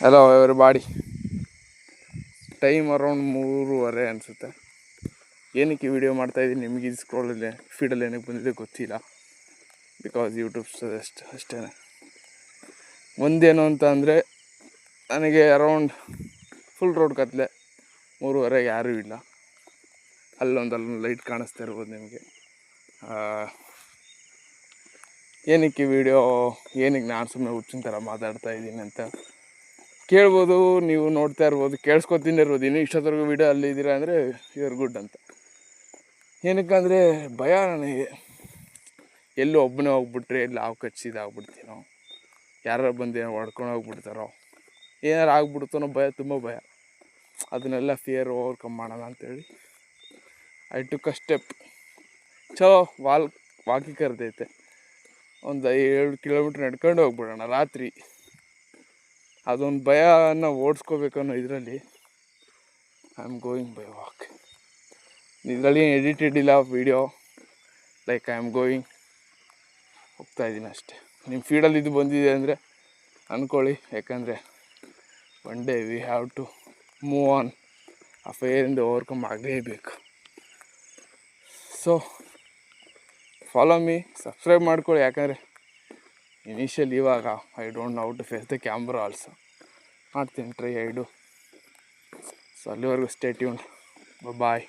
Hello everybody. Time around 3:30 ಅನಿಸುತ್ತೆ. ಏನಕ್ಕೆ video ಮಾಡ್ತಾಯಿದ್ದೀನಿ ನಿಮಗೆ ಸ್ಕ್ರೋಲಲ್ಲಿ ಫೀಡಲ್ಲಿ ಏನಕ್ಕೆ ಬಂದಿದೆ ಗೊತ್ತಿಲ್ಲ. ಬಿಕಾಸ್ ಯೂಟ್ಯೂಬ್ ಸಜೆಸ್ಟ್ ಅಷ್ಟೇ. ಒಂದೇನು ಅಂತ ಅಂದರೆ ನನಗೆ ಅರೌಂಡ್ ಫುಲ್ ರೋಡ್ ಕತ್ತಲೆ, 3:30 ಯಾರೂ ಇಲ್ಲ. ಅಲ್ಲೊಂದು ಲೈಟ್ ಕಾಣಿಸ್ತಾ ಇರ್ಬೋದು ನಿಮಗೆ. ಏನಕ್ಕೆ ವಿಡಿಯೋ, ಏನಕ್ಕೆ ನಾನು ಸುಮ್ಮನೆ ಹುಚ್ಚಿನ ಥರ ಮಾತಾಡ್ತಾ ಇದ್ದೀನಿ ಅಂತ ಕೇಳ್ಬೋದು. ನೀವು ನೋಡ್ತಾ ಇರ್ಬೋದು, ಕೇಳಿಸ್ಕೊತೀನಿ ಇರ್ಬೋದು. ಇನ್ನೂ ಇಷ್ಟೊತ್ತವರೆಗೂ ವೀಡಿಯೋ ಅಲ್ಲಿದ್ದೀರಾ ಅಂದರೆ ಯುವರ್ ಗುಡ್ ಅಂತ. ಏನಕ್ಕಂದರೆ ಭಯ ನನಗೆ. ಎಲ್ಲೂ ಒಬ್ಬನೇ ಹೋಗ್ಬಿಟ್ರೆ ಎಲ್ಲಿ ಹಾವು ಕಚ್ಚಿದಾಗ್ಬಿಡ್ತೀನೋ, ಯಾರು ಬಂದು ಹೊಡ್ಕೊಂಡು ಹೋಗ್ಬಿಡ್ತಾರೋ, ಏನಾರು ಆಗ್ಬಿಡ್ತಾನೋ ಭಯ, ತುಂಬ ಭಯ. ಅದನ್ನೆಲ್ಲ ಫಿಯರ್ ಓವರ್ಕಮ್ ಮಾಡೋಣ ಅಂತೇಳಿ ಐ ಟುಕ್ ಅ ಸ್ಟೆಪ್. ಚಲೋ ವಾಕಿಂಗ್ ಕರೆದೈತೆ, ಒಂದು 2 ಕಿಲೋಮೀಟ್ರ್ ನಡ್ಕೊಂಡು ಹೋಗ್ಬಿಡೋಣ ರಾತ್ರಿ. ಅದೊಂದು ಭಯನ ಓಡಿಸ್ಕೋಬೇಕು ಅನ್ನೋ ಇದರಲ್ಲಿ I am going by walk. ಇದರಲ್ಲಿ ಎಡಿಟೆಡ್ ಇಲ್ಲ video, like I am going, ಹೋಗ್ತಾಯಿದ್ದೀನಿ ಅಷ್ಟೇ. ನಿಮ್ಮ ಫೀಡಲ್ಲಿ ಇದು ಬಂದಿದೆ ಅಂದರೆ ಅಂದ್ಕೊಳ್ಳಿ, ಯಾಕಂದರೆ one day we have to move on. ಆ ಫೇರಿಂದ ಓವರ್ಕಮ್ ಆಗಲೇಬೇಕು. ಸೊ ಫಾಲೋ ಮೀ, ಸಬ್ಸ್ಕ್ರೈಬ್ ಮಾಡ್ಕೊಳ್ಳಿ. ಯಾಕಂದರೆ ಇನಿಷಿಯಲ್ ಇವಾಗ I don't know how to face the camera also. ಮಾಡ್ತೀನಿ ಟ್ರೈ, ಐ ಡು. ಸೊ ಅಲ್ಲಿವರೆಗೂ ಸ್ಟೇ ಟ್ಯೂನ್ಡ್. ಬಾಯ್.